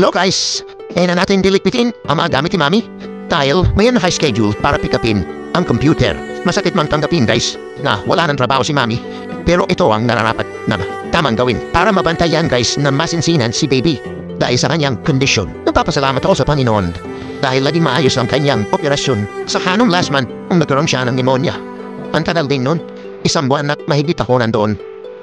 Hello guys! Kaya na natin dilikpitin ang mga gamit ni Mami dahil may naka-schedule para pick upin ang computer. Masakit mang tanggapin guys na wala ng trabaho si Mami, pero ito ang nararapat na tamang gawin para mabantayan guys na masinsinan si baby dahil sa kanyang kondisyon. Nagpapasalamat ako sa Panginoon dahil laging maayos ang kanyang operasyon. Sa kanong last month kung nagkaroon siya ng pneumonia. Ang tagal din nun, 1 buwan at mahigit ako nandoon.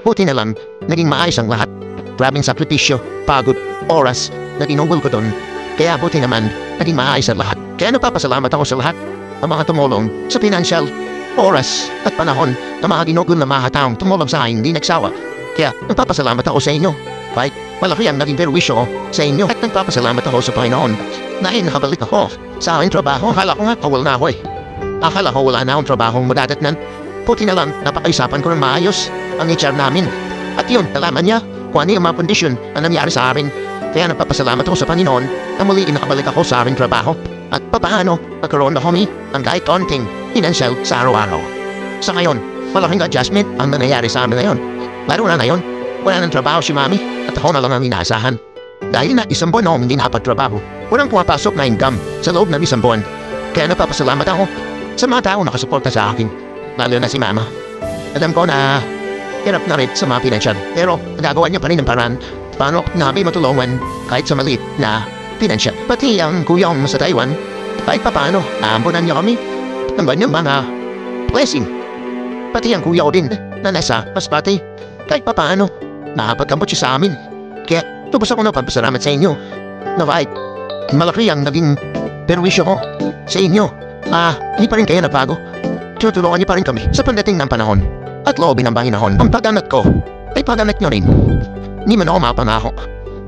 Buti na lang, naging maayos ang lahat. Grabing sakripisyo, pagod, oras na tinunggol ko doon. Kaya buti naman, naging maayos ang lahat. Kaya nagpapasalamat ako sa lahat ang mga tumulong sa financial, oras at panahon ng mga ginugol na mga taong tumulong sa akin, hindi nagsawa. Kaya nagpapasalamat ako sa inyo. Kahit malaki ang naging perwisyo ko sa inyo. At nagpapasalamat ako sa Panginoon dahil nakabalik ako sa aking trabaho. Akala ko nga kawal na ako eh. Akala ko wala na akong trabahong madadatnan. Puti na lang napakaisapan ko ng maayos ang HR namin. At yun, nalaman niya kung ano yung mga kondisyon na nangyari sa akin. Kaya nagpapasalamat ako sa Panginoon na muli nakabalik ako sa aking trabaho. At papaano nagkaroon na kami ng kahit konting financial sa araw-araw. Sa ngayon, malaking adjustment ang nangyayari sa amin ngayon. Lalo na ngayon, wala ng trabaho si Mami at ako na lang ang inaasahan. Dahil na 1 buwan akong hindi nakapagtrabaho, walang pumapasok na income sa loob ng 1 buwan. Kaya nagpapasalamat ako sa mga tao nakasuporta sa akin, lalo na si Mama. Alam ko na hirap na rin sa mga pinansyal, pero nagagawa niya pa rin ng paraan paano namin matulungan kahit sa maliit na pinansyal. Pati ang kuya mo sa Taiwan, kahit pa paano, naambunan niya kami ng kanyang mga blessing. Pati ang kuya ko din na nasa Masbate, kahit pa paano, nakapagkambot siya sa amin. Kaya tubos ako na pagpasalamat sa inyo na kahit malaki ang naging perwisyo ko sa inyo. Hindi pa rin kayo nabago. Tutulungan niyo pa rin kami sa pagdating ng panahon at loobin ng Panginoon. Ang pag-anak ko ay pag-anak niyo rin. Hindi man ako mapangako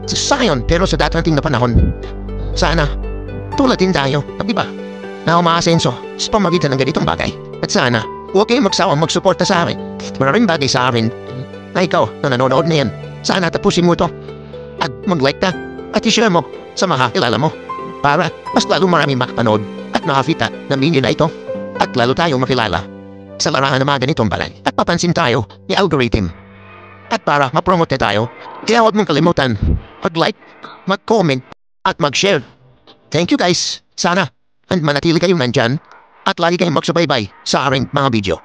sa ngayon, pero sa dadating na panahon, sana tulad din tayo, di ba? Na umaasenso sa pamagitan ng ganitong bagay. At sana huwag kayong magsawang magsuporta sa akin. Maraming bagay sa akin na ikaw na nanonood na yan. Sana tapusin mo ito at mag-like ka at i-share mo sa mga kilala mo para mas lalo marami makapanood at makakita ng video na ito at lalo tayong makilala sa larangan ng mga ganitong bagay at papansin tayo ni algorithm at para ma-promote tayo. Kaya huwag mong kalimutan mag-like, mag-comment at mag-share. Thank you guys. Sana manatili kayong nandyan at lagi kayong magsubaybay sa aking mga video.